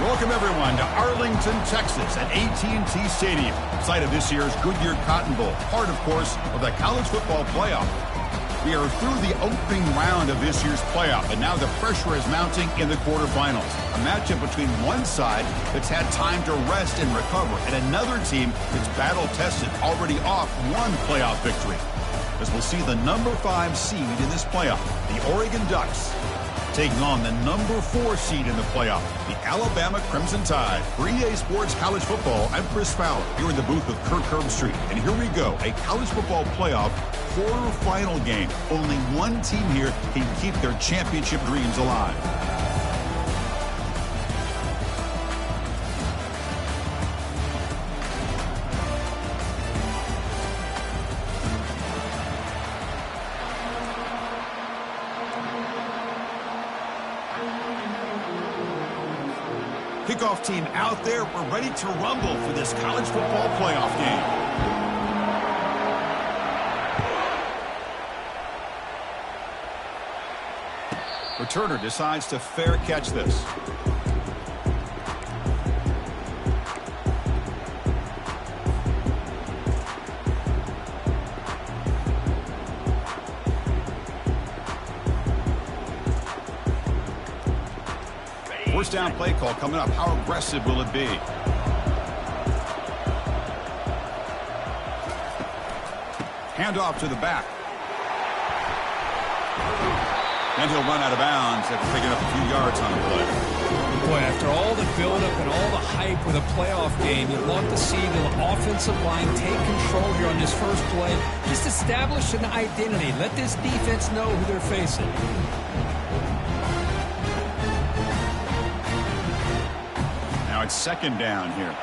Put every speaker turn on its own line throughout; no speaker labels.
Welcome, everyone, to Arlington, Texas at AT&T Stadium, site of this year's Goodyear Cotton Bowl, part, of course, of the college football playoff. We are through the opening round of this year's playoff, and now the pressure is mounting in the quarterfinals. A matchup between one side that's had time to rest and recover, and another team that's battle-tested, already off one playoff victory. As we'll see the number 5 seed in this playoff, the Oregon Ducks, taking on the number 4 seed in the playoff, the Alabama Crimson Tide. For EA Sports College Football, I'm Chris Fowler, here in the booth with Kirk Herbstreit. And here we go, a college football playoff quarterfinal game. Only one team here can keep their championship dreams alive. Kickoff team out there. We're ready to rumble for this college football playoff game. Returner decides to fair catch this. First down play call coming up. How aggressive will it be? Handoff to the back. And he'll run out of bounds after picking up a few yards on the play.
Boy, after all the buildup and all the hype with a playoff game, you'd love to see the offensive line take control here on this first play. Just establish an identity. Let this defense know who they're facing.
Now it's second down here.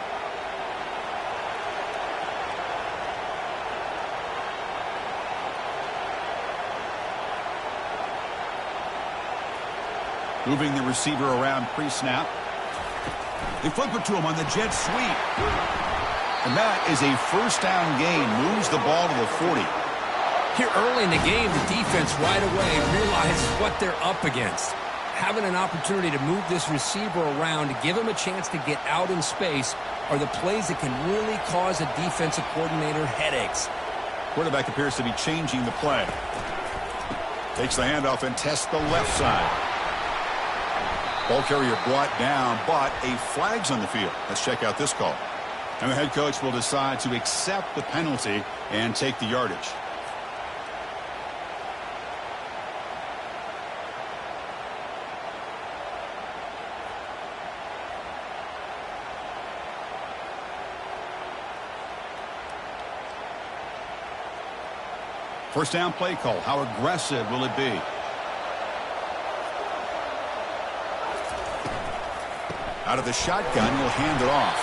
Moving the receiver around pre-snap. They flip it to him on the jet sweep. And that is a first down gain. Moves the ball to the 40.
Here early in the game, the defense right away realizes what they're up against. Having an opportunity to move this receiver around to give him a chance to get out in space are the plays that can really cause a defensive coordinator headaches.
Quarterback appears to be changing the play. Takes the handoff and tests the left side. Ball carrier brought down, but a flag's on the field. Let's check out this call. And the head coach will decide to accept the penalty and take the yardage. First down play call. How aggressive will it be? Out of the shotgun, he'll hand it off.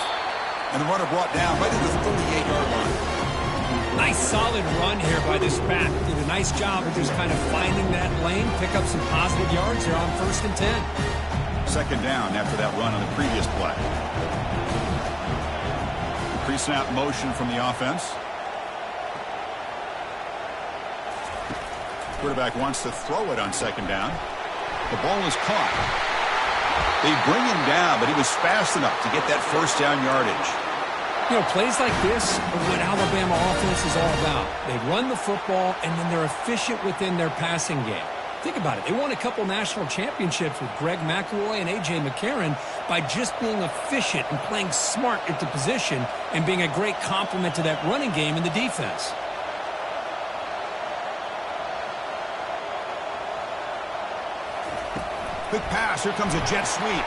And the runner brought down right at the 38-yard line.
Nice solid run here by this back. Did a nice job of just kind of finding that lane, pick up some positive yards here on 1st and 10.
Second down after that run on the previous play. Pre-snap motion from the offense. Quarterback wants to throw it on second down. The ball is caught. They bring him down, but he was fast enough to get that first down yardage.
You know, plays like this are what Alabama offense is all about. They run the football, and then they're efficient within their passing game. Think about it. They won a couple national championships with Greg McElroy and A.J. McCarron by just being efficient and playing smart at the position and being a great complement to that running game in the defense.
Quick pass. Here comes a jet sweep.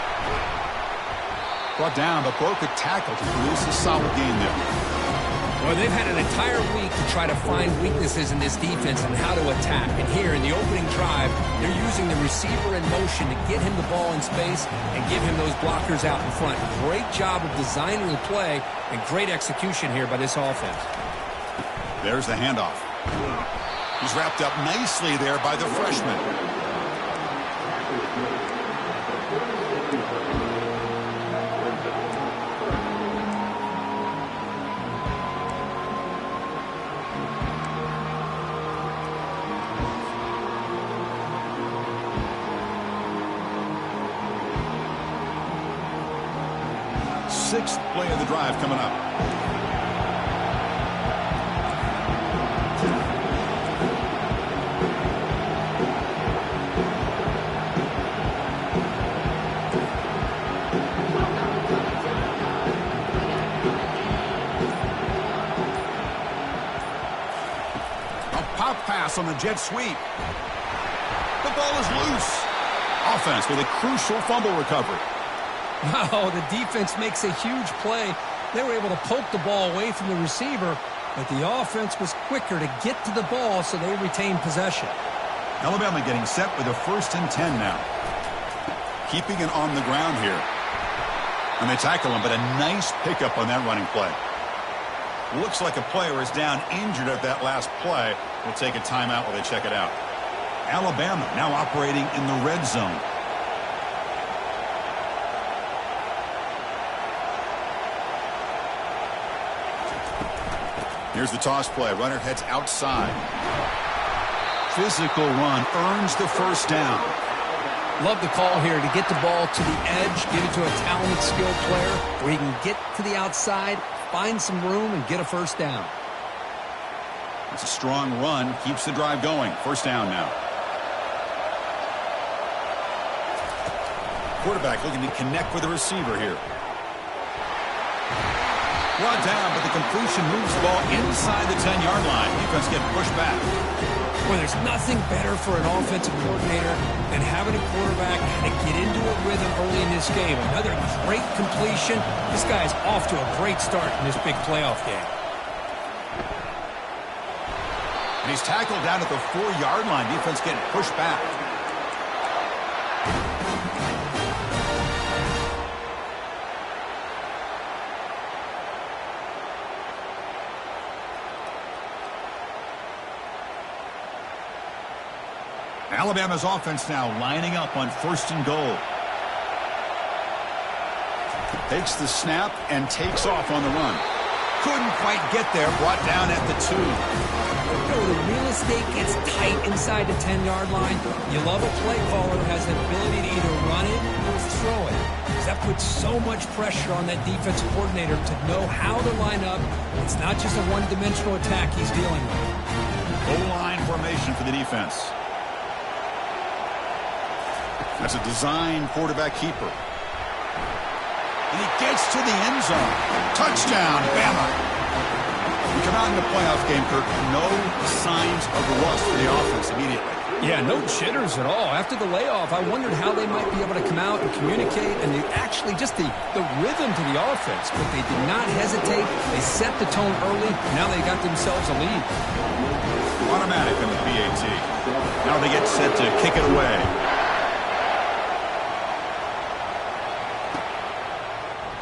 Brought down, but broke a tackle to produce a solid game there.
Well, they've had an entire week to try to find weaknesses in this defense and how to attack. And here in the opening drive, they're using the receiver in motion to get him the ball in space and give him those blockers out in front. Great job of designing the play and great execution here by this offense.
There's the handoff. He's wrapped up nicely there by the freshman. sixth play of the drive coming up. Pass on the jet sweep. The ball is loose. Offense with a crucial fumble recovery.
Wow, the defense makes a huge play. They were able to poke the ball away from the receiver, but the offense was quicker to get to the ball, so they retained possession.
Alabama getting set with a 1st and 10 now. Keeping it on the ground here. And they tackle him, but a nice pickup on that running play. Looks like a player is down injured at that last play. We'll take a timeout while they check it out. Alabama now operating in the red zone. Here's the toss play. Runner heads outside. Physical run earns the 1st down.
Love the call here to get the ball to the edge, give it to a talented, skilled player where he can get to the outside, find some room, and get a 1st down.
It's a strong run. Keeps the drive going. 1st down now. Quarterback looking to connect with the receiver here. Brought down, but the completion moves the ball inside the 10-yard line. Defense getting pushed back.
Well, there's nothing better for an offensive coordinator than having a quarterback kind of get into a rhythm early in this game. Another great completion. This guy is off to a great start in this big playoff game.
And he's tackled down at the 4-yard line. Defense getting pushed back. Alabama's offense now lining up on 1st and goal. Takes the snap and takes off on the run. Couldn't quite get there. Brought down at the 2.
The real estate gets tight inside the 10-yard line. You love a play caller who has the ability to either run it or throw it, because that puts so much pressure on that defensive coordinator to know how to line up. It's not just a one-dimensional attack he's dealing with.
Goal-line formation for the defense. That's a design quarterback keeper. And he gets to the end zone. Touchdown, Bama. We come out in the playoff game, Kirk. No signs of rust for the offense immediately.
Yeah, no jitters at all. After the layoff, I wondered how they might be able to come out and communicate, and actually just the rhythm to the offense. But they did not hesitate. They set the tone early. Now they got themselves a lead.
Automatic on the PAT. Now they get set to kick it away.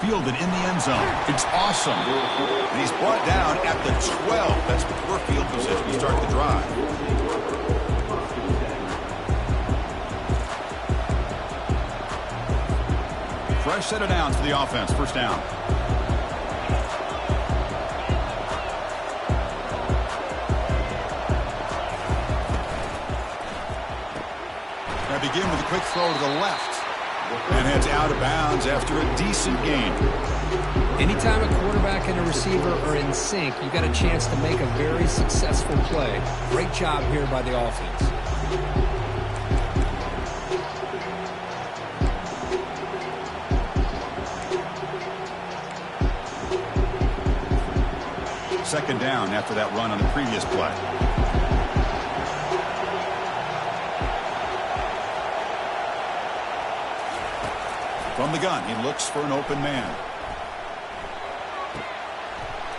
Fielded in the end zone. It's awesome. And he's brought down at the 12. That's poor field position to start the drive. Fresh set of downs for the offense. 1st down. Now begin with a quick throw to the left. And heads out of bounds after a decent gain.
Anytime a quarterback and a receiver are in sync, you've got a chance to make a very successful play. Great job here by the offense.
Second down after that run on the previous play. From the gun, he looks for an open man.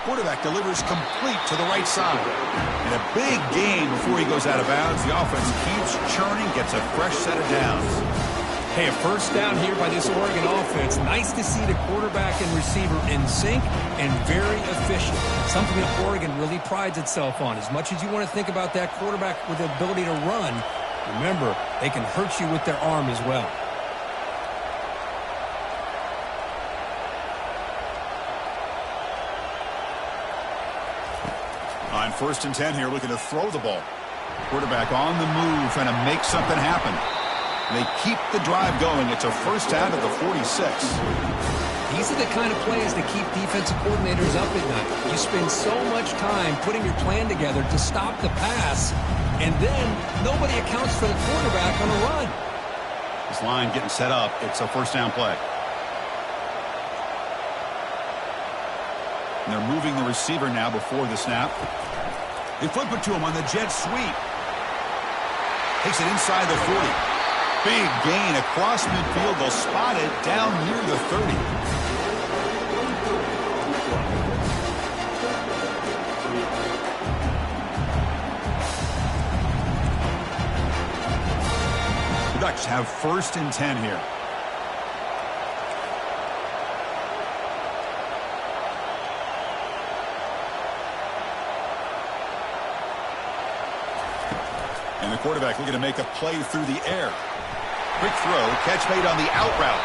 Quarterback delivers complete to the right side. And a big gain before he goes out of bounds. The offense keeps churning, gets a fresh set of downs.
Hey, a 1st down here by this Oregon offense. Nice to see the quarterback and receiver in sync and very efficient. Something that Oregon really prides itself on. As much as you want to think about that quarterback with the ability to run, remember, they can hurt you with their arm as well.
On 1st and 10 here, looking to throw the ball. Quarterback on the move, trying to make something happen. They keep the drive going. It's a first down at the 46.
These are the kind of plays that keep defensive coordinators up at night. You spend so much time putting your plan together to stop the pass, and then nobody accounts for the quarterback on a run.
This line getting set up. It's a first down play. And they're moving the receiver now before the snap. They flip it to him on the jet sweep. Takes it inside the 40. Big gain across midfield. They'll spot it down near the 30. The Ducks have first and 10 here. And the quarterback looking to make a play through the air. Quick throw, catch made on the out route.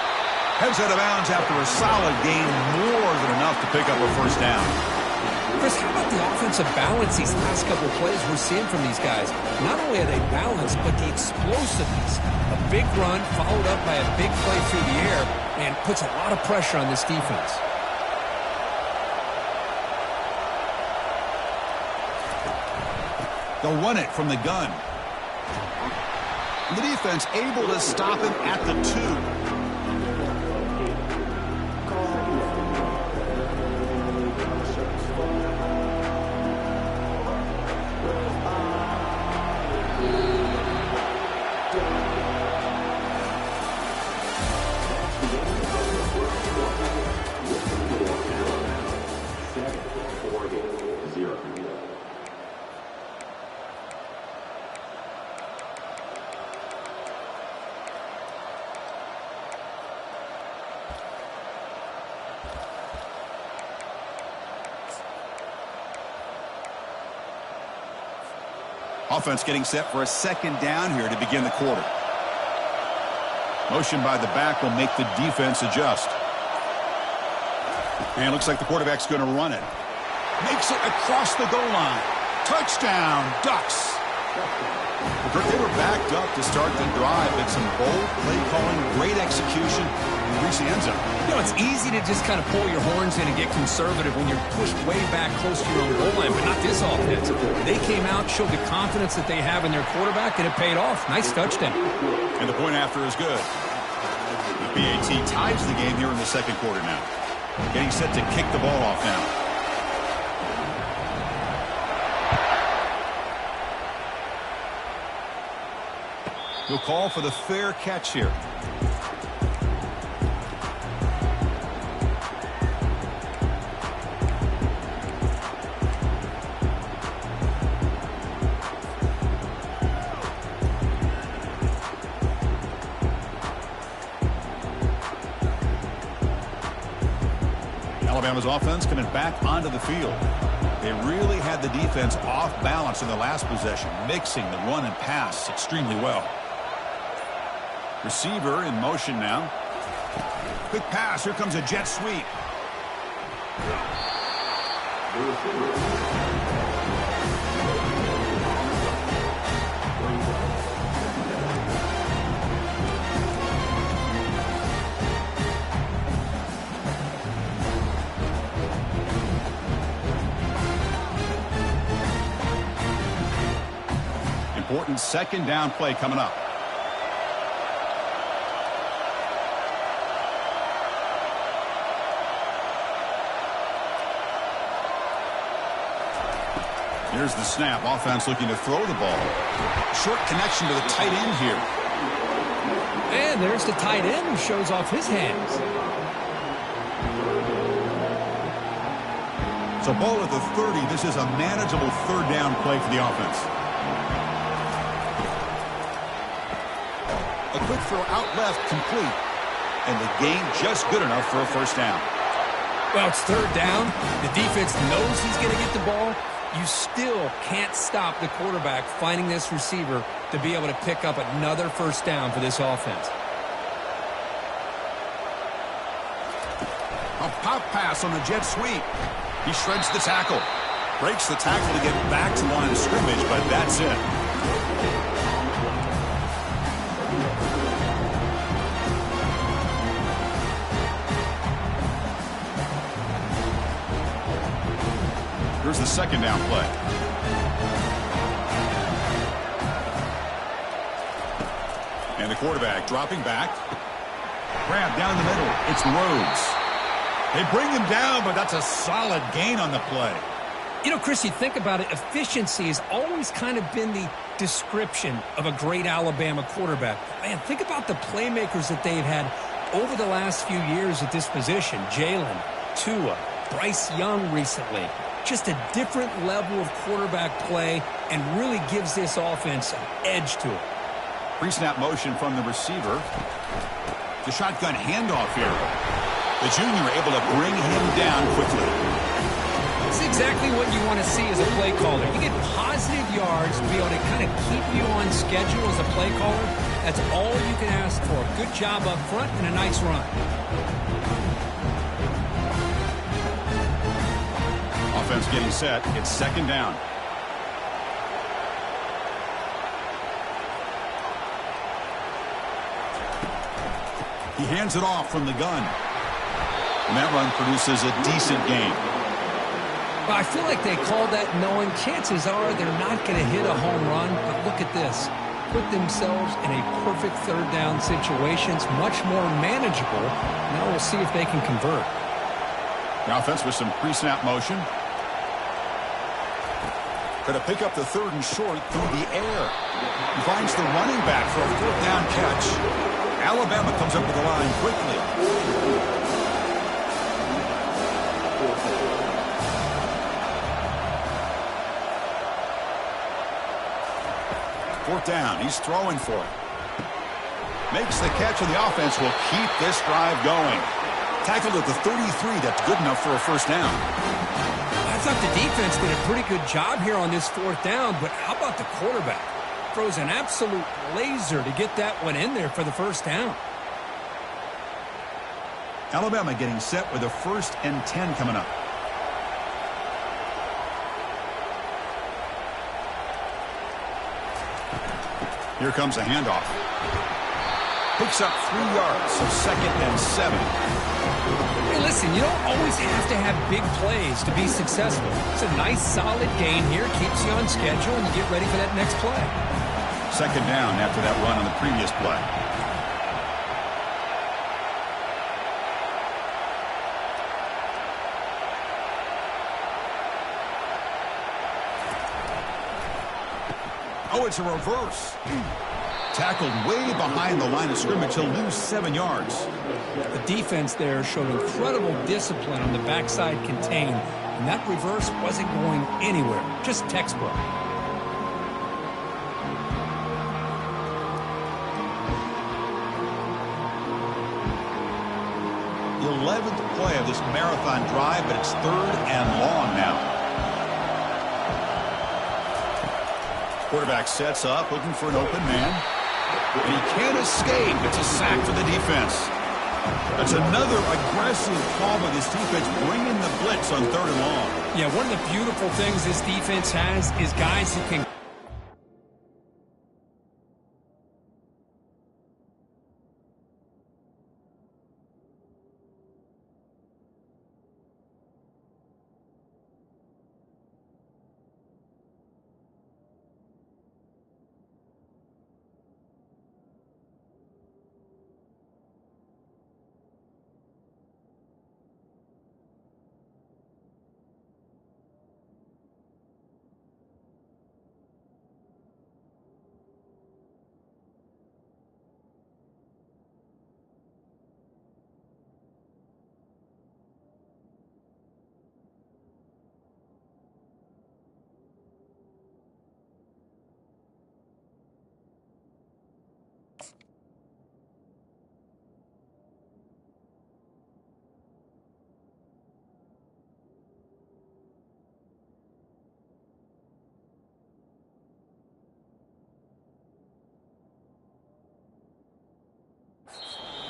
Heads out of bounds after a solid gain, more than enough to pick up a first down.
Chris, how about the offensive balance these last couple of plays we're seeing from these guys? Not only are they balanced, but the explosiveness. A big run followed up by a big play through the air and puts a lot of pressure on this defense.
They'll run it from the gun. The defense able to stop him at the 2. Offense getting set for a second down here to begin the quarter. Motion by the back will make the defense adjust. And looks like the quarterback's going to run it. Makes it across the goal line. Touchdown, Ducks. They were backed up to start the drive, but some bold play calling, great execution, and reach the end zone.
You know, it's easy to just kind of pull your horns in and get conservative when you're pushed way back close to your own goal line, but not this offense. They came out, showed the confidence that they have in their quarterback, and it paid off. Nice touchdown.
And the point after is good. The BAT ties the game here in the second quarter now. Getting set to kick the ball off now. He'll call for the fair catch here. Alabama's offense coming back onto the field. They really had the defense off balance in the last possession, mixing the run and pass extremely well. Receiver in motion now. Quick pass. Here comes a jet sweep. Important second down play coming up. Here's the snap. Offense looking to throw the ball. Short connection to the tight end here.
And there's the tight end who shows off his hands.
So ball at the 30. This is a manageable third down play for the offense. A quick throw out left, complete. And the gain just good enough for a first down.
Well, it's third down. The defense knows he's going to get the ball. You still can't stop the quarterback finding this receiver to be able to pick up another first down for this offense.
A pop pass on the jet sweep. He shreds the tackle. Breaks the tackle to get back to the line of scrimmage, but that's it. second down play. And the quarterback dropping back. Grab down the middle. It's Rhodes. They bring him down, but that's a solid gain on the play.
You know, Chris, you think about it, efficiency has always kind of been the description of a great Alabama quarterback. Man, think about the playmakers that they've had over the last few years at this position. Jalen, Tua, Bryce Young recently. Just a different level of quarterback play and really gives this offense an edge to it.
Pre-snap motion from the receiver. The shotgun handoff here. The junior able to bring him down quickly.
That's exactly what you want to see as a play caller. You get positive yards to be able to kind of keep you on schedule as a play caller. That's all you can ask for. Good job up front and a nice run.
Offense getting set. It's second down. He hands it off from the gun. And that run produces a decent gain.
Well, I feel like they called that knowing chances are they're not going to hit a home run. But look at this. Put themselves in a perfect third down situation. It's much more manageable. Now we'll see if they can convert.
The offense with some pre-snap motion. Going to pick up the third and short through the air. He finds the running back for a fourth down catch. Alabama comes up with the line quickly. Fourth down. He's throwing for it. Makes the catch, and the offense will keep this drive going. Tackled at the 33. That's good enough for a first down.
I thought the defense did a pretty good job here on this fourth down, but how about the quarterback? Throws an absolute laser to get that one in there for the first down.
Alabama getting set with a 1st and 10 coming up. Here comes a handoff. Picks up 3 yards, so 2nd and 7.
Hey, listen, you don't always have to have big plays to be successful. It's a nice, solid gain here. Keeps you on schedule, and you get ready for that next play.
2nd down after that run on the previous play. Oh, it's a reverse. Tackled way behind the line of scrimmage. He'll lose 7 yards.
The defense there showed incredible discipline on the backside contain, and that reverse wasn't going anywhere. Just textbook.
The 11th play of this marathon drive, but it's 3rd and long now. Quarterback sets up, looking for an open man. And he can't escape. It's a sack for the defense. That's another aggressive call by this defense, bringing the blitz on 3rd and long.
Yeah, one of the beautiful things this defense has is guys who can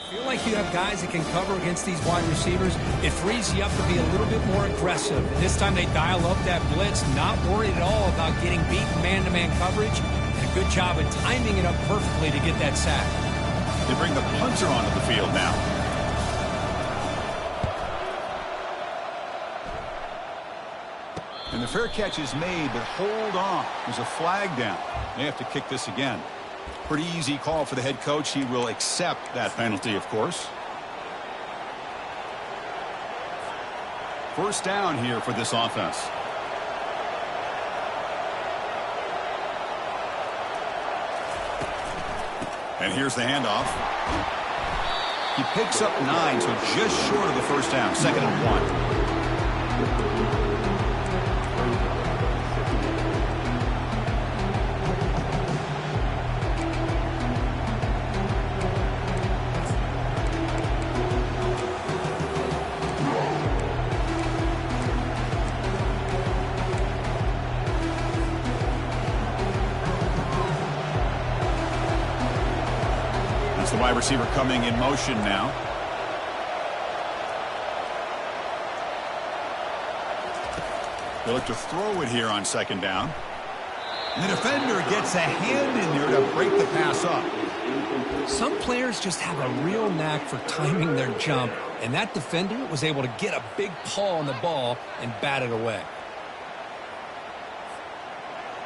feel like you have guys that can cover against these wide receivers. It frees you up to be a little bit more aggressive. And this time they dial up that blitz, not worried at all about getting beaten man-to-man coverage. And a good job of timing it up perfectly to get that sack.
They bring the punter onto the field now. And the fair catch is made, but hold on. There's a flag down. They have to kick this again. Pretty easy call for the head coach. He will accept that penalty, of course. First down here for this offense. And here's the handoff. He picks up 9, so just short of the first down. 2nd and 1. The wide receiver coming in motion now. They look to throw it here on 2nd down. And the defender gets a hand in there to break the pass up.
Some players just have a real knack for timing their jump, and that defender was able to get a big paw on the ball and bat it away.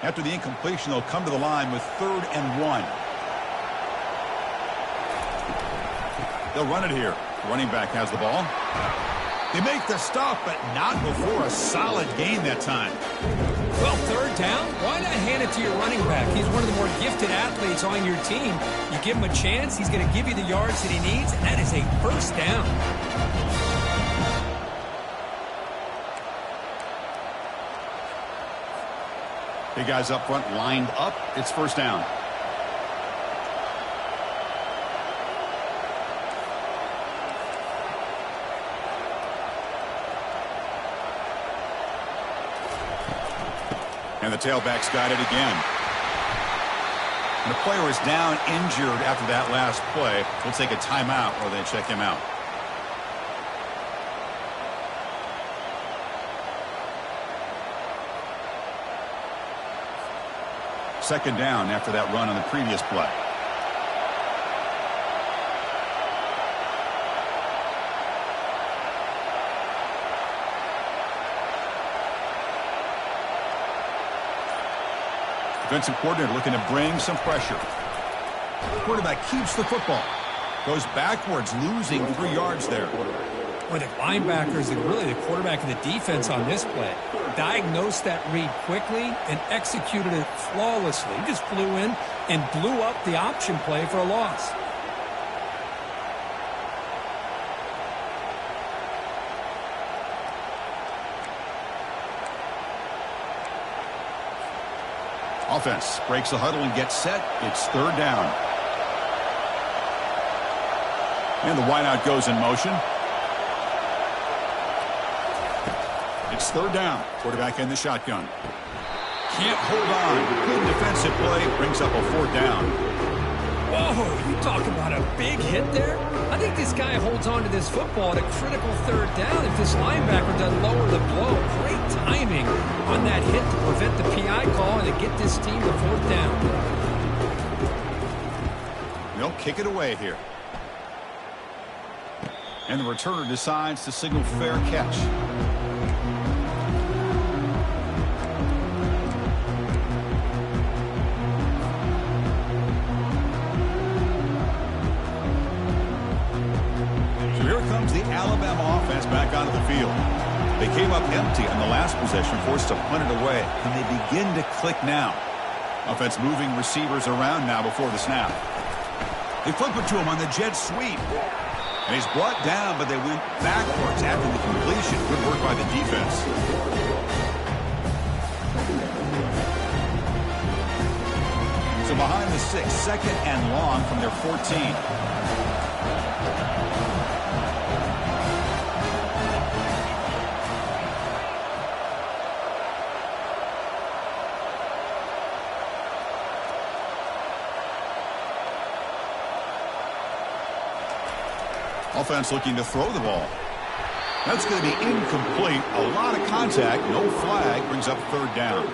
After the incompletion, they'll come to the line with 3rd and 1. They'll run it here. The running back has the ball. They make the stop, but not before a solid gain that time.
Well, 3rd down, why not hand it to your running back? He's one of the more gifted athletes on your team. You give him a chance, he's going to give you the yards that he needs, and that is a 1st down.
Big guys up front lined up. It's 1st down. And the tailback's got it again. And the player is down injured after that last play. We'll take a timeout or they check him out. Second down after that run on the previous play. Defensive coordinator looking to bring some pressure. Quarterback keeps the football. Goes backwards, losing 3 yards there.
Boy, the linebackers and really the quarterback and the defense on this play diagnosed that read quickly and executed it flawlessly. He just flew in and blew up the option play for a loss.
Offense breaks the huddle and gets set. It's 3rd down. And the wideout goes in motion. It's 3rd down. Quarterback in the shotgun. Can't hold on. Good defensive play. Brings up a 4th down.
Whoa, you talk about a big hit there? I think this guy holds on to this football at a critical 3rd down if this linebacker doesn't lower the blow. Great timing on that hit to prevent the PI call and to get this team to 4th down.
They'll kick it away here. And the returner decides to signal fair catch. So here comes the Alabama offense back onto the field. They came up empty on the last possession, forced to punt it away. And they begin to click now. Offense moving receivers around now before the snap. They flip it to him on the jet sweep. And he's brought down, but they went backwards after the completion. Good work by the defense. So behind the 6, 2nd and long from their 14. Offense looking to throw the ball. That's going to be incomplete. A lot of contact. No flag. Brings up 3rd down.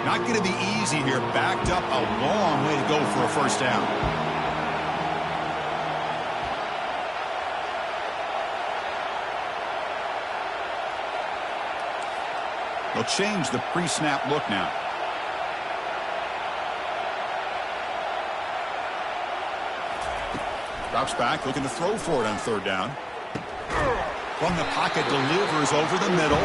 Not going to be easy here. Backed up a long way to go for a first down. They'll change the pre-snap look now. Drops back, looking to throw for it on third down. From the pocket, delivers over the middle.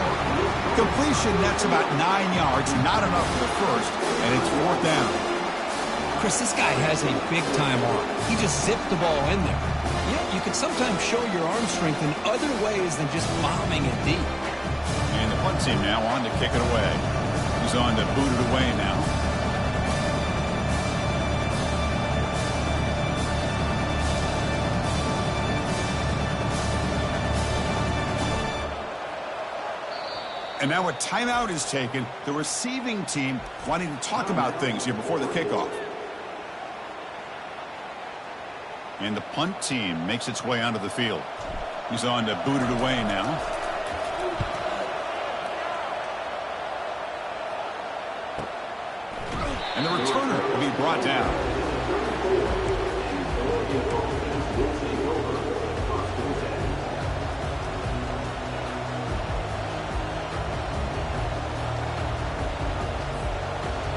Completion nets about 9 yards, not enough for the first, and it's fourth down.
Chris, this guy has a big-time arm. He just zipped the ball in there. Yet you can sometimes show your arm strength in other ways than just bombing it deep.
And the punt team now on to kick it away. He's on to boot it away now. And now a timeout is taken. The receiving team wanting to talk about things here before the kickoff. And the punt team makes its way onto the field. He's on to boot it away now. And the returner will be brought down.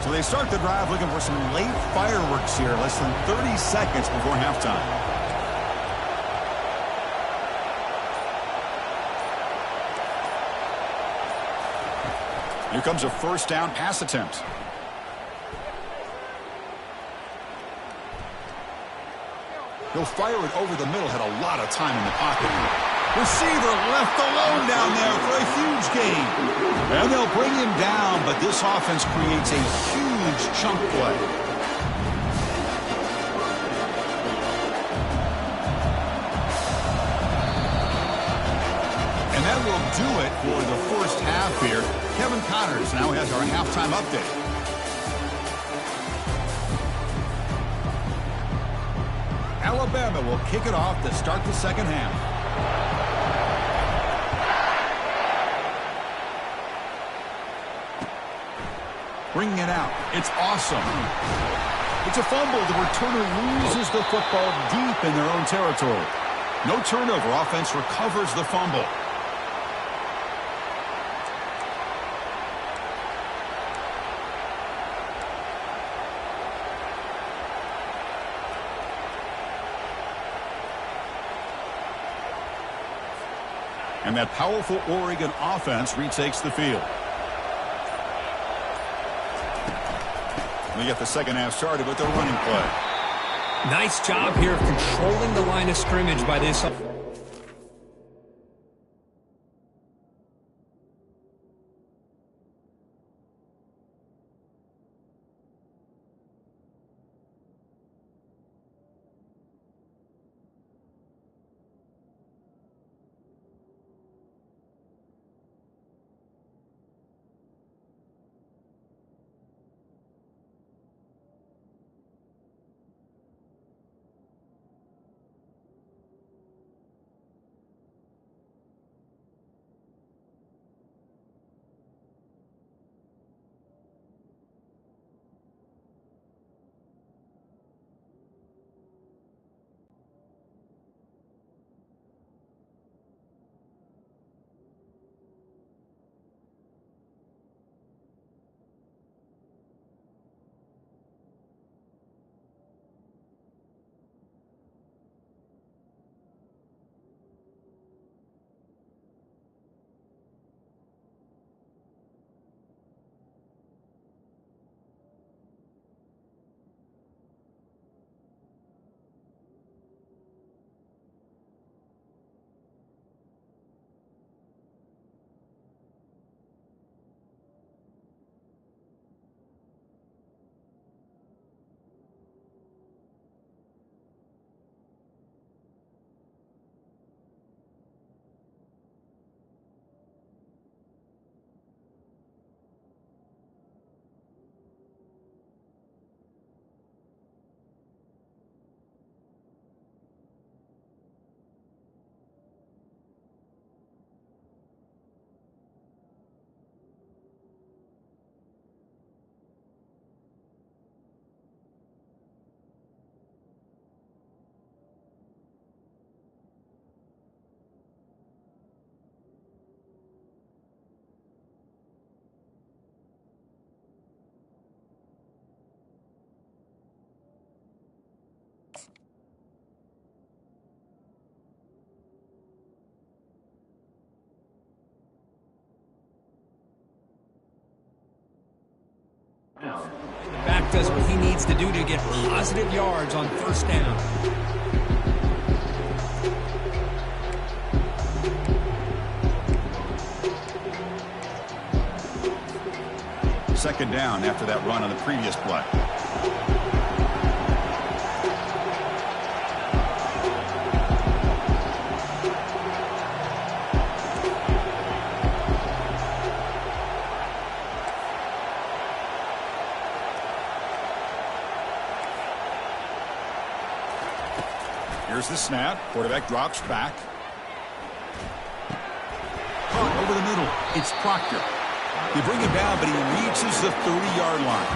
So they start the drive looking for some late fireworks here, less than 30 seconds before halftime. Here comes a first down pass attempt. He'll fire it over the middle, had a lot of time in the pocket. Receiver left alone down there for a huge gain. And they'll bring him down, but this offense creates a huge chunk play. And that will do it for the first half here. Kevin Connors now has our halftime update. Alabama will kick it off to start the second half. Bringing it out. It's awesome. It's a fumble. The returner loses the football deep in their own territory. No turnover. Offense recovers the fumble. And that powerful Oregon offense retakes the field. We get the second half started with the running play.
Nice job here of controlling the line of scrimmage by this. quarterback does what he needs to do to get positive yards on first down.
Second down after that run on the previous play. Here's the snap. Quarterback drops back. Caught over the middle. It's Proctor. They bring him down, but he reaches the 30-yard line.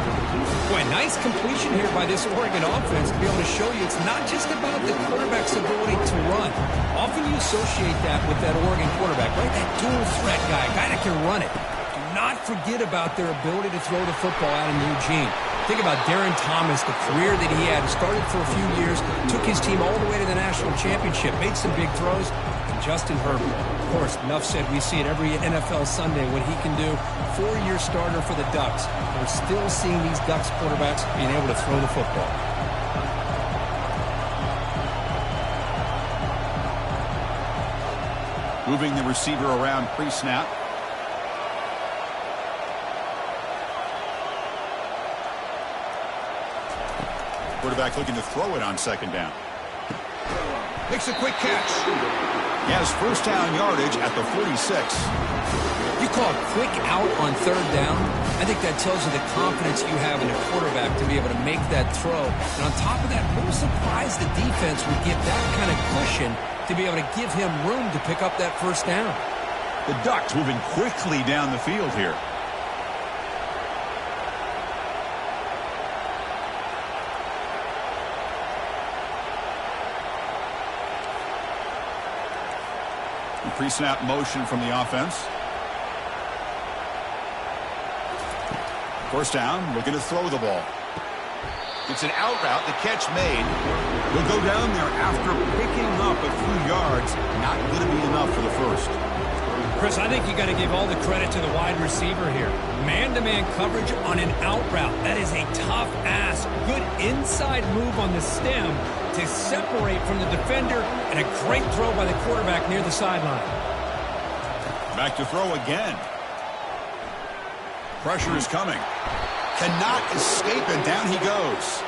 Boy, nice completion here by this Oregon offense to be able to show you it's not just about the quarterback's ability to run. Often you associate that with that Oregon quarterback, right? That dual threat guy, a guy that can run it. Do not forget about their ability to throw the football out in Eugene. Think about Darren Thomas, the career that he had. Started for a few years, took his team all the way to the national championship, made some big throws. And Justin Herbert, of course, enough said, we see it every NFL Sunday what he can do. 4-year starter for the Ducks. We're still seeing these Ducks quarterbacks being able to throw the football.
Moving the receiver around pre-snap. Quarterback looking to throw it on second down. Makes a quick catch. He has first down yardage at the 46.
You call a quick out on third down, I think that tells you the confidence you have in a quarterback to be able to make that throw. And on top of that, a little surprised the defense would give that kind of cushion to be able to give him room to pick up that first down.
The Ducks moving quickly down the field here. Pre-snap motion from the offense. First down, looking to throw the ball. It's an out route, the catch made. He'll go down there after picking up a few yards. Not going to be enough for the first.
Chris, I think you got to give all the credit to the wide receiver here. Man-to-man coverage on an out route. That is a tough ask. Good inside move on the stem to separate from the defender, and a great throw by the quarterback near the sideline.
Back to throw again. Pressure is coming. Cannot escape, and down he goes.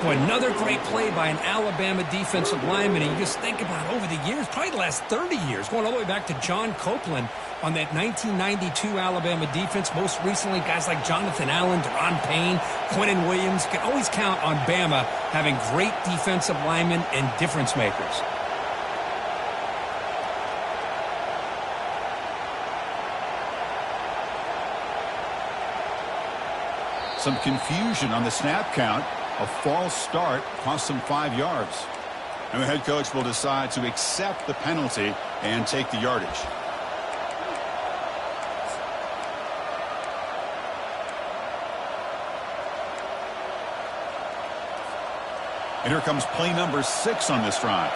Boy, another great play by an Alabama defensive lineman. And you just think about over the years, probably the last 30 years, going all the way back to John Copeland on that 1992 Alabama defense. Most recently, guys like Jonathan Allen, Deron Payne, Quinnen Williams. Can always count on Bama having great defensive linemen and difference makers.
Some confusion on the snap count. A false start cost them 5 yards. And the head coach will decide to accept the penalty and take the yardage. And here comes play number 6 on this drive.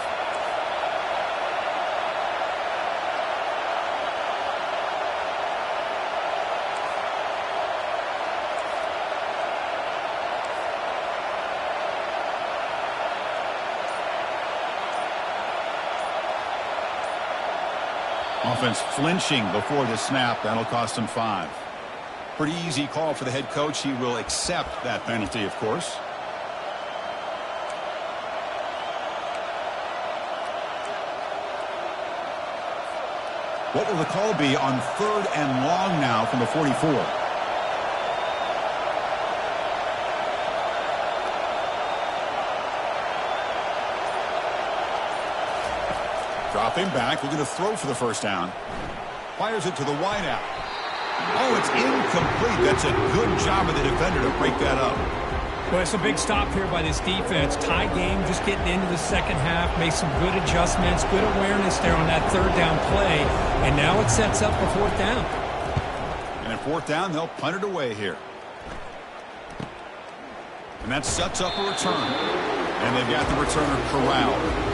Offense flinching before the snap. That'll cost him 5. Pretty easy call for the head coach. He will accept that penalty, of course. What will the call be on 3rd and long now from the 44? Dropping back, looking to throw for the first down. Fires it to the wideout. Oh, it's incomplete. That's a good job of the defender to break that up.
Well, it's a big stop here by this defense. Tie game, just getting into the second half. Made some good adjustments, good awareness there on that 3rd down play. And now it sets up for 4th down.
And at 4th down, they'll punt it away here. And that sets up a return. And they've got the returner corralled.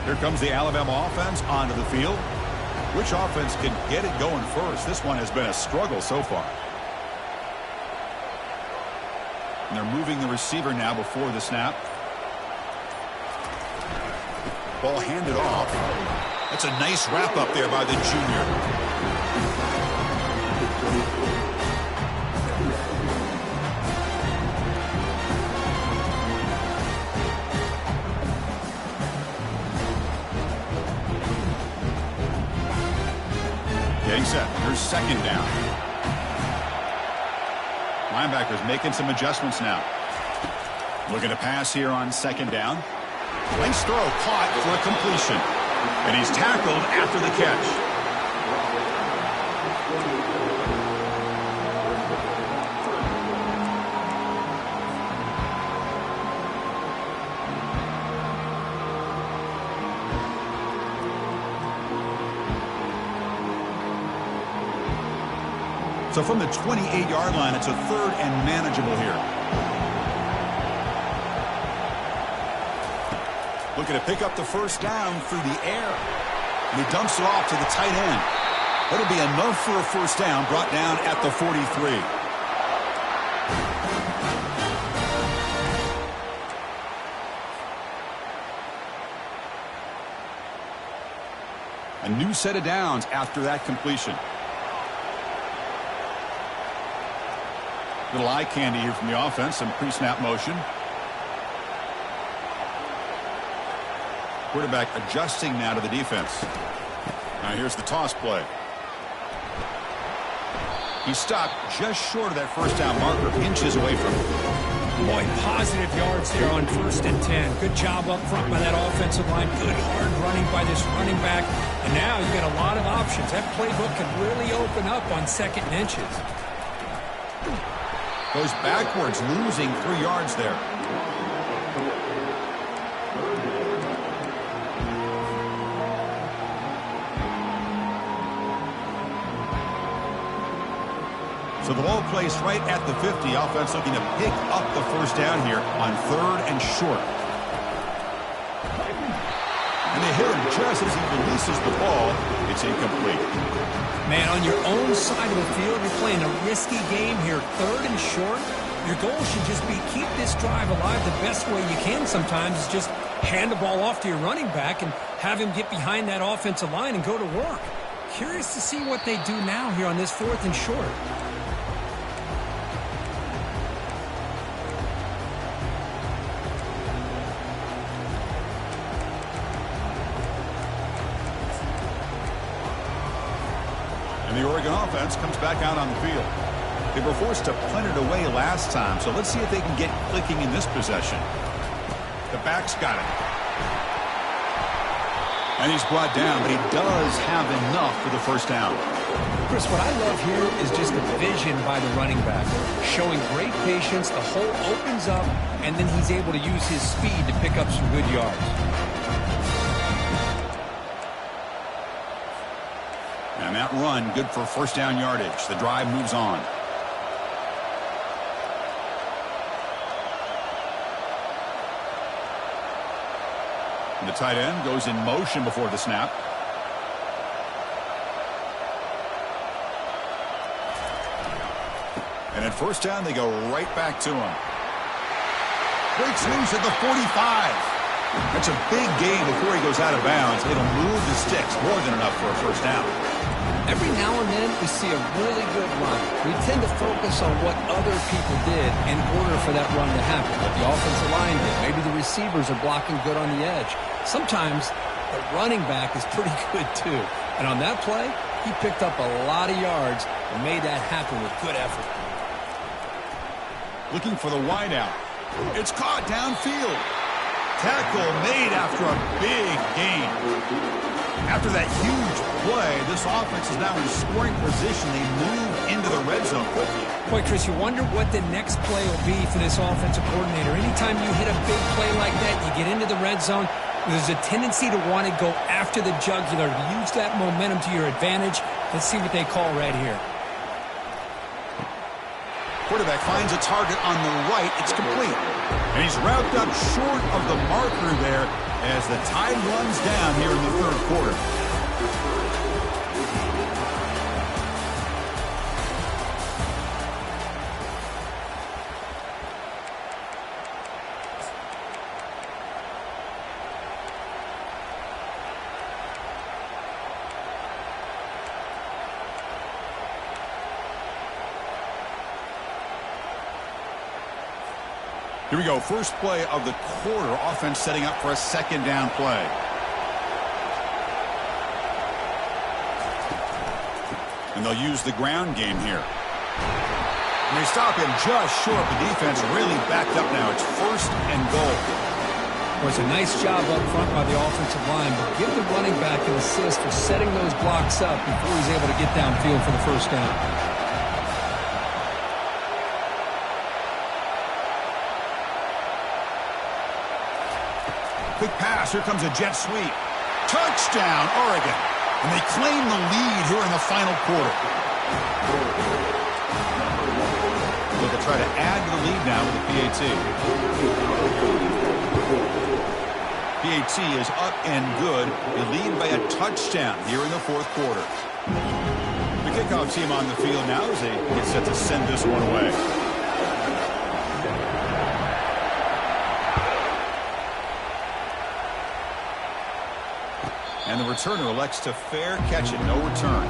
Here comes the Alabama offense onto the field. Which offense can get it going first? This one has been a struggle so far. And they're moving the receiver now before the snap. Ball handed off. That's a nice wrap up there by the junior. Getting set. Here's second down. Linebackers making some adjustments now. Looking to pass here on second down. Nice throw caught for a completion. And he's tackled after the catch. So from the 28-yard line, it's a third and manageable here. Looking to pick up the first down through the air. And he dumps it off to the tight end. That'll be enough for a first down, brought down at the 43. A new set of downs after that completion. Little eye candy here from the offense, some pre-snap motion. Quarterback adjusting now to the defense. Now here's the toss play. He stopped just short of that first down marker, inches away from it.
Boy, positive yards there on 1st and 10. Good job up front by that offensive line. Good hard running by this running back. And now you've got a lot of options. That playbook can really open up on 2nd and inches.
Goes backwards, losing 3 yards there. So the ball placed right at the 50. Offense looking to pick up the first down here on 3rd and short. And they hit him just as he releases the ball. It's incomplete.
Man, on your own side of the field, you're playing a risky game here. 3rd and short. Your goal should just be keep this drive alive the best way you can sometimes is just hand the ball off to your running back and have him get behind that offensive line and go to work. Curious to see what they do now here on this 4th and short.
The Oregon offense comes back out on the field. They were forced to punt it away last time, so let's see if they can get clicking in this possession. The back's got it. And he's brought down, but he does have enough for the first down.
Chris, what I love here is just the vision by the running back. Showing great patience, the hole opens up, and then he's able to use his speed to pick up some good yards. And that run, good for first down yardage. The drive moves on. And the tight end goes in motion before the snap. And at first down, they go right back to him. Breaks loose at the 45. That's a big gain before he goes out of bounds. It'll move the sticks, more than enough for a first down. Every now and then we see a really good run. We tend to focus on what other people did in order for that run to happen. What the offensive line did. Maybe the receivers are blocking good on the edge. Sometimes the running back is pretty good too. And on that play, he picked up a lot of yards and made that happen with good effort.
Looking for the wideout. It's caught downfield. Tackle made after a big gain. After that huge play, this offense is now in scoring position. They move into the red zone quickly.
Boy, Chris, you wonder what the next play will be for this offensive coordinator. Anytime you hit a big play like that, you get into the red zone, there's a tendency to want to go after the jugular, use that momentum to your advantage. Let's see what they call right here.
Quarterback finds a target on the right. It's complete. And he's wrapped up short of the marker there. as the tide runs down here in the third quarter. Here we go. First play of the quarter. Offense setting up for a second down play. And they'll use the ground game here. And they stop him just short. The defense really backed up now. It's first and goal.
Well, it's a nice job up front by the offensive line, but give the running back an assist for setting those blocks up before he's able to get downfield for the first down.
Quick pass. Here comes a jet sweep. Touchdown, Oregon. And they claim the lead here in the final quarter. They'll try to add to the lead now with the PAT. PAT is up and good. They lead by a touchdown here in the fourth quarter. The kickoff team on the field now as they get set to send this one away. And the returner elects to fair catch it. No return.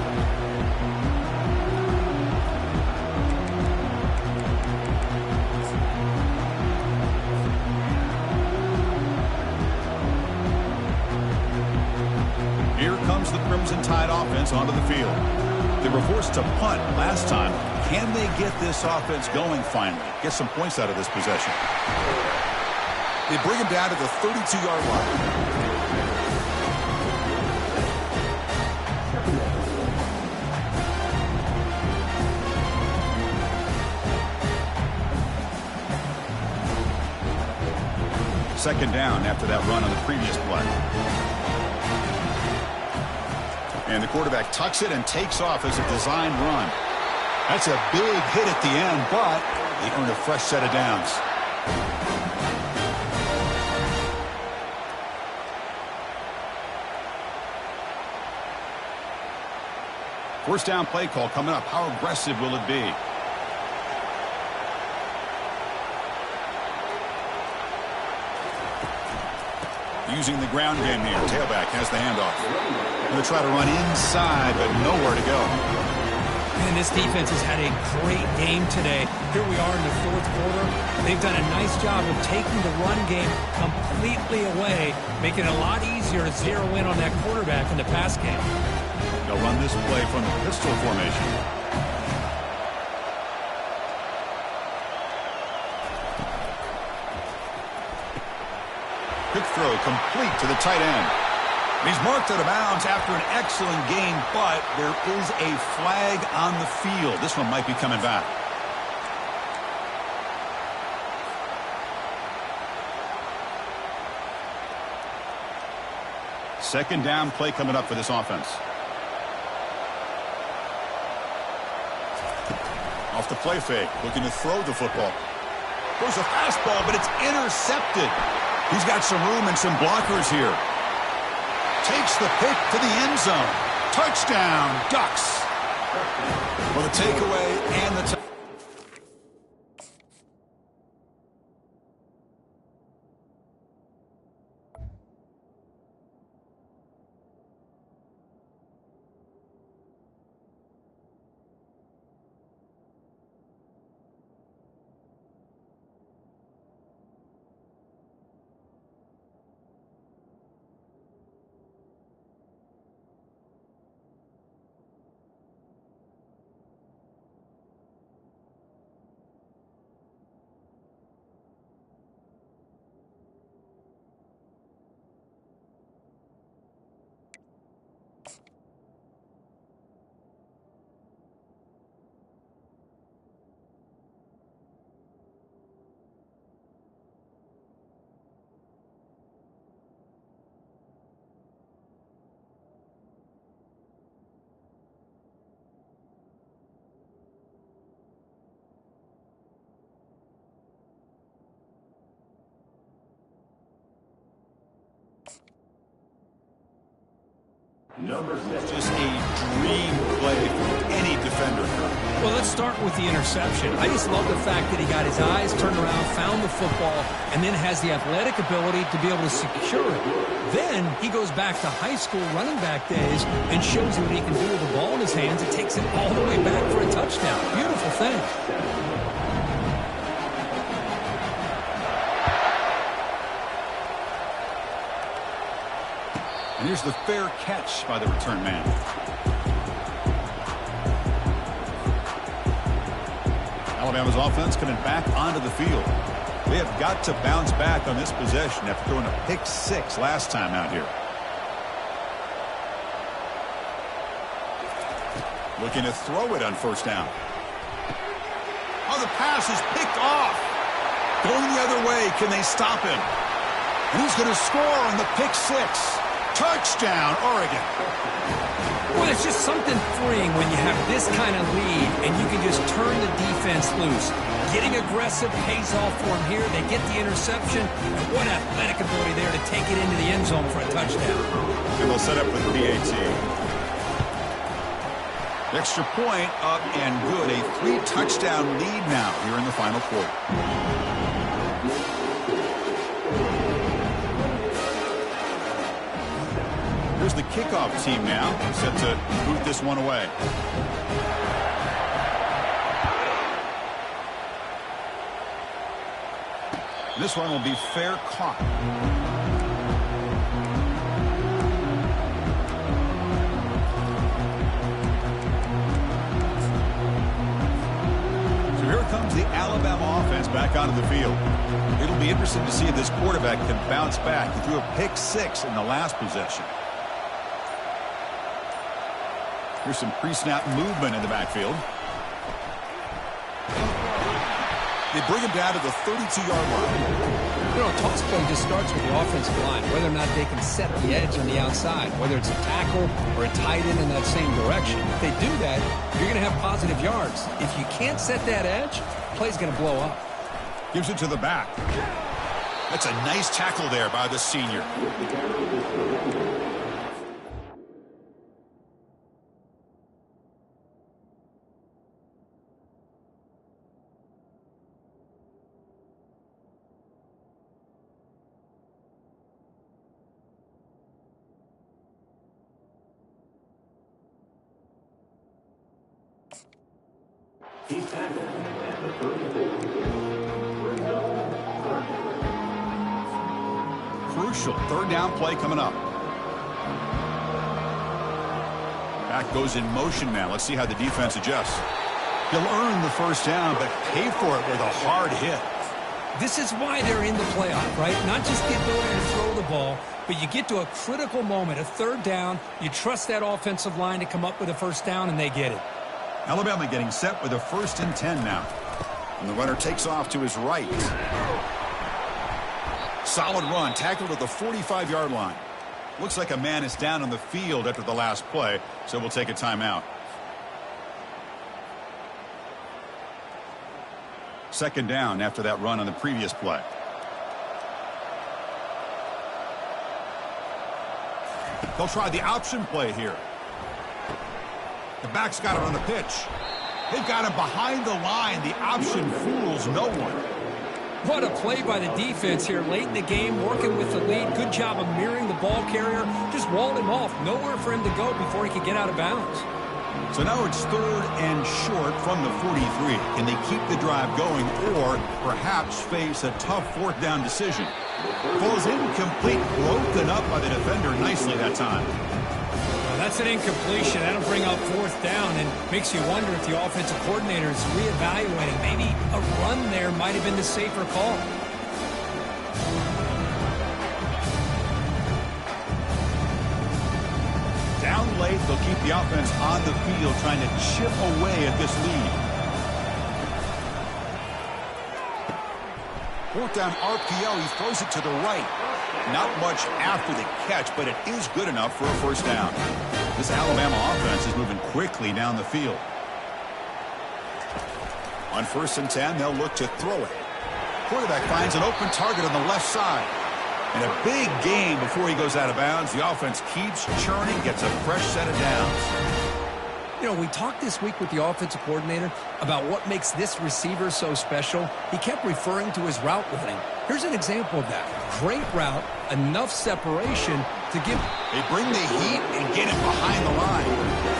Here comes the Crimson Tide offense onto the field. They were forced to punt last time. Can they get this offense going finally? Get some points out of this possession. They bring him down to the 32-yard line. Second down after that run on the previous play. And the quarterback tucks it and takes off as a designed run. That's a big hit at the end, but they earn a fresh set of downs. First down play call coming up. How aggressive will it be? Using the ground game here. Tailback has the handoff. Going to try to run inside, but nowhere to go.
Man, this defense has had a great game today. Here we are in the fourth quarter. They've done a nice job of taking the run game completely away, making it a lot easier to zero in on that quarterback in the pass game.
They'll run this play from the pistol formation. Quick throw complete to the tight end. He's marked out of bounds after an excellent game, but there is a flag on the field. This one might be coming back. Second down play coming up for this offense. Off the play fake, looking to throw the football. Goes a fastball, but it's intercepted. He's got some room and some blockers here. Takes the pick to the end zone. Touchdown, Ducks. Well, the takeaway and the It's just a dream play for any defender.
Well, let's start with the interception. I just love the fact that he got his eyes turned around, found the football, and then has the athletic ability to be able to secure it. Then he goes back to high school running back days and shows you what he can do with the ball in his hands and takes it all the way back for a touchdown. Beautiful thing.
And here's the fair catch by the return man. Alabama's offense coming back onto the field. They have got to bounce back on this possession after throwing a pick 6 last time out here. Looking to throw it on first down. Oh, the pass is picked off. Going the other way. Can they stop him? And he's going to score on the pick 6. Touchdown, Oregon.
Well, it's just something freeing when you have this kind of lead and you can just turn the defense loose. Getting aggressive pays off for him here. They get the interception, and what athletic ability there to take it into the end zone for a touchdown.
And they'll set up with PAT. Extra point up and good. A 3-touchdown lead now here in the final quarter. Here's the kickoff team now, set to boot this one away. This one will be fair caught. So here comes the Alabama offense back onto the field. It'll be interesting to see if this quarterback can bounce back. He threw a pick 6 in the last possession. Here's some pre-snap movement in the backfield. They bring him down to the 32-yard line.
You know, a toss play just starts with the offensive line, whether or not they can set the edge on the outside, whether it's a tackle or a tight end in that same direction. If they do that, you're going to have positive yards. If you can't set that edge, play's going to blow up.
Gives it to the back. That's a nice tackle there by the senior. Crucial third down play coming up. Back goes in motion now. Let's see how the defense adjusts. He'll earn the first down, but pay for it with a hard hit.
This is why they're in the playoff, right? Not just the ability to throw the ball, but you get to a critical moment, a third down. You trust that offensive line to come up with a first down, and they get it.
Alabama getting set with a 1st and 10 now. And the runner takes off to his right. Solid run, tackled at the 45-yard line. Looks like a man is down on the field after the last play, so we'll take a timeout. Second down after that run on the previous play. They'll try the option play here. The back's got it on the pitch. They've got him behind the line. The option fools no one.
What a play by the defense here late in the game, working with the lead. Good job of mirroring the ball carrier. Just walled him off. Nowhere for him to go before he could get out of bounds.
So now it's 3rd and short from the 43. Can they keep the drive going or perhaps face a tough 4th down decision? Falls incomplete, broken up by the defender nicely that time.
That's an incompletion. That'll bring up 4th down and makes you wonder if the offensive coordinator is reevaluating. Maybe a run there might have been the safer call.
Down late, they'll keep the offense on the field trying to chip away at this lead. 4th down RPO. He throws it to the right. Not much after the catch, but it is good enough for a first down. This Alabama offense is moving quickly down the field. On 1st and 10, they'll look to throw it. Quarterback finds an open target on the left side. And a big game before he goes out of bounds. The offense keeps churning, gets a fresh set of downs.
You know, we talked this week with the offensive coordinator about what makes this receiver so special. He kept referring to his route running. Here's an example of that. Great route, enough separation to give...
They bring the heat and get him behind the line.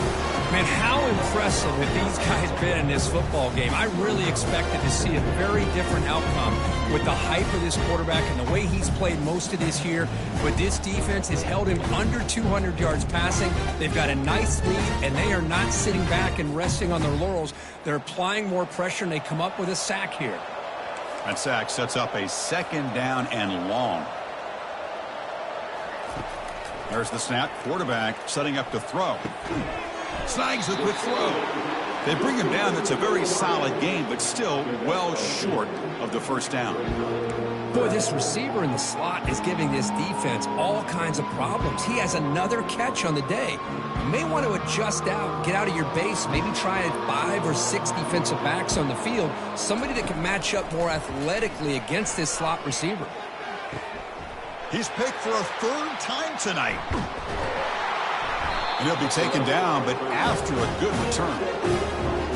Man, how impressive have these guys been in this football game? I really expected to see a very different outcome with the hype of this quarterback and the way he's played most of this year. But this defense has held him under 200 yards passing. They've got a nice lead, and they are not sitting back and resting on their laurels. They're applying more pressure, and they come up with a sack here.
That sack sets up a second down and long. There's the snap. Quarterback setting up to throw. Snags a quick throw. They bring him down. That's a very solid game, but still well short of the first down.
Boy, this receiver in the slot is giving this defense all kinds of problems. He has another catch on the day. You may want to adjust out, get out of your base, maybe try 5 or 6 defensive backs on the field, somebody that can match up more athletically against this slot receiver.
He's picked for a third time tonight. And he'll be taken down, but after a good return.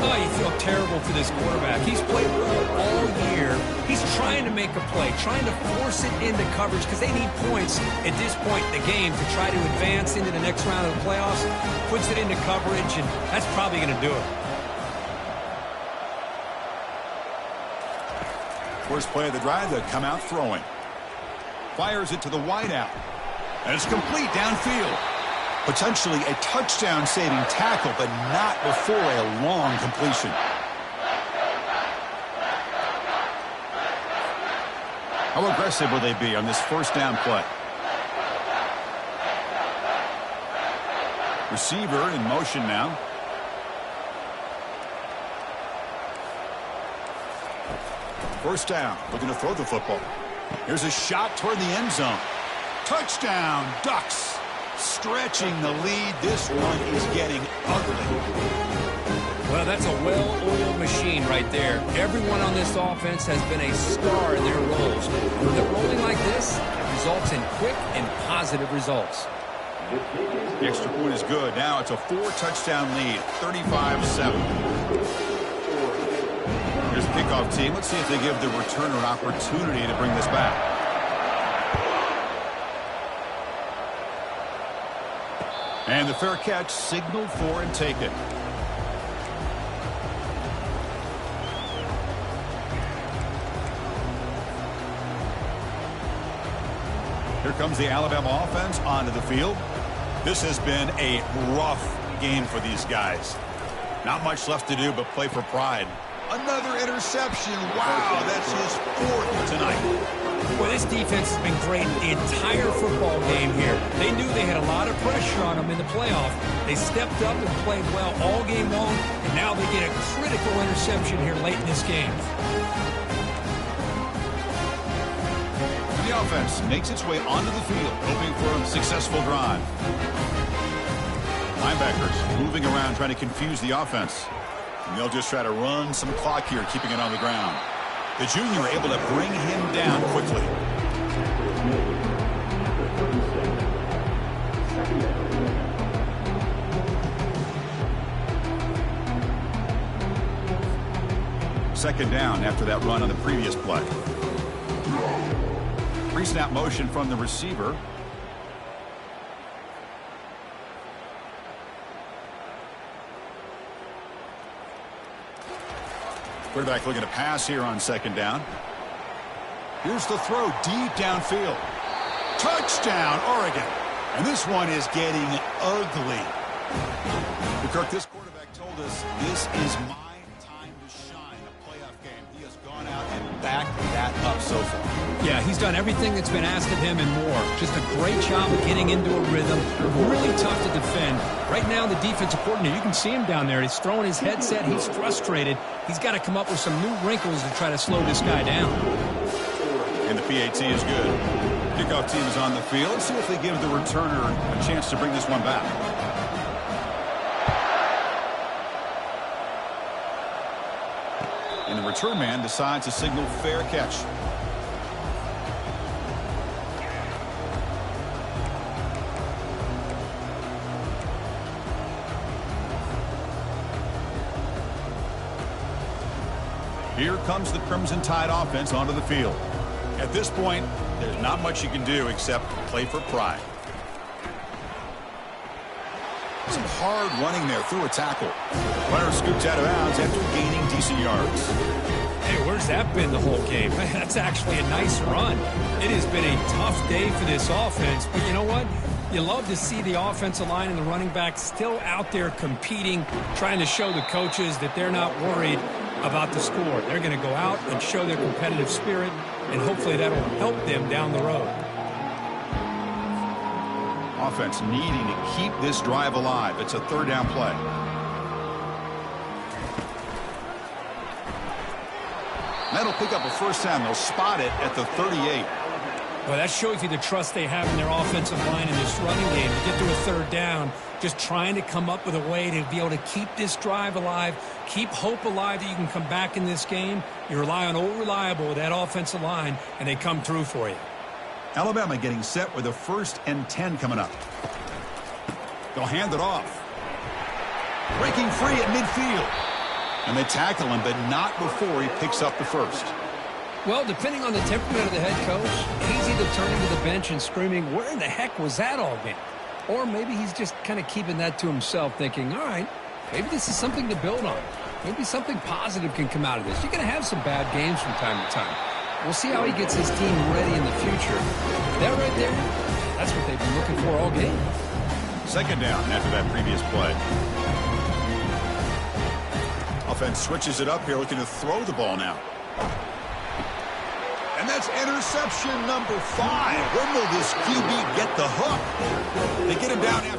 Oh, you feel terrible for this quarterback. He's played well all year. He's trying to make a play, trying to force it into coverage because they need points at this point in the game to try to advance into the next round of the playoffs. Puts it into coverage, and that's probably going to do it.
First play of the drive, they'll come out throwing. Fires it to the wideout. And it's complete downfield. Potentially a touchdown-saving tackle, but not before a long completion. How aggressive will they be on this first down play? Receiver in motion now. First down, looking to throw the football. Here's a shot toward the end zone. Touchdown, Ducks. Stretching the lead. This one is getting ugly.
Well, that's a well-oiled machine right there. Everyone on this offense has been a star in their roles. When they're rolling like this, it results in quick and positive results.
The extra point is good. Now it's a 4-touchdown lead, 35-7. Here's the kickoff team. Let's see if they give the returner an opportunity to bring this back. And the fair catch signaled for and taken. Here comes the Alabama offense onto the field. This has been a rough game for these guys. Not much left to do but play for pride. Another interception. Wow, that's his 4th tonight.
Well, this defense has been great the entire football game here. They knew they had a lot of pressure on them in the playoff. They stepped up and played well all game long, and now they get a critical interception here late in this game.
The offense makes its way onto the field, hoping for a successful drive. Linebackers moving around, trying to confuse the offense. And they'll just try to run some clock here, keeping it on the ground. The junior able to bring him down quickly. Second down after that run on the previous play. Pre-snap motion from the receiver. Quarterback looking to pass here on second down. Here's the throw deep downfield. Touchdown, Oregon. And this one is getting ugly. Kirk, this quarterback told us this is my time to shine, a playoff game. He has gone out and backed that up so far.
Yeah, he's done everything that's been asked of him and more. Just a great job of getting into a rhythm. Really tough to defend. Right now, the defensive coordinator, you can see him down there. He's throwing his headset. He's frustrated. He's got to come up with some new wrinkles to try to slow this guy down.
And the PAT is good. Kickoff team is on the field. Let's see if they give the returner a chance to bring this one back. And the return man decides to signal fair catch. Here comes the Crimson Tide offense onto the field. At this point, there's not much you can do except play for pride. Some hard running there through a tackle. Runner scoops out of bounds after gaining decent yards.
Hey, where's that been the whole game? That's actually a nice run. It has been a tough day for this offense, but you know what? You love to see the offensive line and the running back still out there competing, trying to show the coaches that they're not worried about the score. They're going to go out and show their competitive spirit, and hopefully that'll help them down the road.
Offense needing to keep this drive alive. It's a third down play. That'll pick up a first down. They'll spot it at the 38.
Well, that shows you the trust they have in their offensive line in this running game. To get to a third down, just trying to come up with a way to be able to keep this drive alive, keep hope alive that you can come back in this game. You rely on Old Reliable with that offensive line, and they come through for you.
Alabama getting set with a 1st and 10 coming up. They'll hand it off. Breaking free at midfield. And they tackle him, but not before he picks up the first.
Well, depending on the temperament of the head coach, he's either turning to the bench and screaming, where in the heck was that all game? Or maybe he's just kind of keeping that to himself, thinking, all right, maybe this is something to build on. Maybe something positive can come out of this. You're going to have some bad games from time to time. We'll see how he gets his team ready in the future. That right there, that's what they've been looking for all game.
Second down after that previous play. Offense switches it up here, looking to throw the ball now. And that's interception number 5. When will this QB get the hook? They get him down after